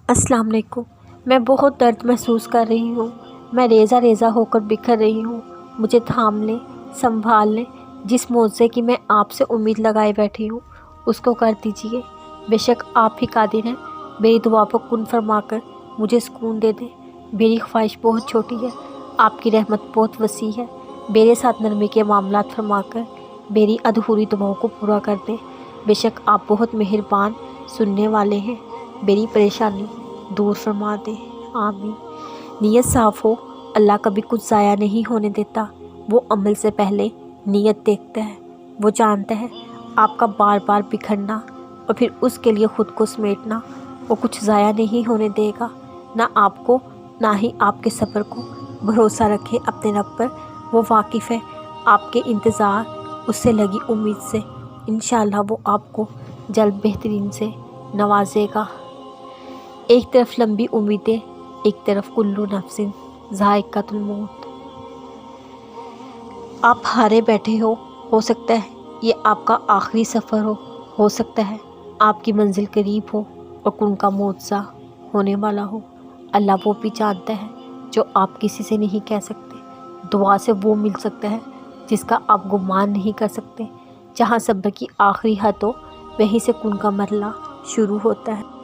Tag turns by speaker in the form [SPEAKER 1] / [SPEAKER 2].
[SPEAKER 1] السلام علیکم۔ میں بہت درد محسوس کر رہی ہوں۔ میں ریزہ ریزہ ہو کر بکھر رہی ہوں۔ مجھے تھام لیں، سنبھال لیں۔ جس معجزے کی میں آپ سے امید لگائے بیٹھی ہوں اس کو کر دیجئے۔ بے شک آپ ہی قادر ہیں۔ میری دعا کو کن فرما کر مجھے سکون دے دیں۔ میری خواہش بہت چھوٹی ہے، آپ کی رحمت بہت وسیع ہے۔ میرے ساتھ نرمی کے معاملات فرما کر میری ادھوری دعاؤں کو پورا کر دیں۔ بے شک آپ بہت مہربان سننے والے ہیں۔ میری پریشانی دور فرما دیں، آمین۔ نیت صاف ہو، اللہ کبھی کچھ ضائع نہیں ہونے دیتا۔ وہ عمل سے پہلے نیت دیکھتا ہے۔ وہ جانتا ہے آپ کا بار بار بکھرنا اور پھر اس کے لیے خود کو سمیٹنا وہ کچھ ضائع نہیں ہونے دے گا، نہ آپ کو نہ ہی آپ کے صبر کو۔ بھروسہ رکھیں اپنے رب پر، وہ واقف ہے آپ کے انتظار، اس سے لگی امید سے۔ انشاءاللہ وہ آپ کو جلد بہترین سے نوازے گا۔ ایک طرف لمبی امیدیں، ایک طرف کلو نفس ذائقۃ الموت۔ آپ ہارے بیٹھے ہو سکتا ہے یہ آپ کا آخری سفر ہو سکتا ہے آپ کی منزل قریب ہو اور کن کا معجزہ ہونے والا ہو۔ اللہ وہ بھی جانتا ہے جو آپ کسی سے نہیں کہہ سکتے۔ دعا سے وہ مل سکتا ہے جس کا آپ گمان نہیں کر سکتے۔ جہاں صبر کی آخری حد ہو وہیں سے کن کا مرحلہ شروع ہوتا ہے۔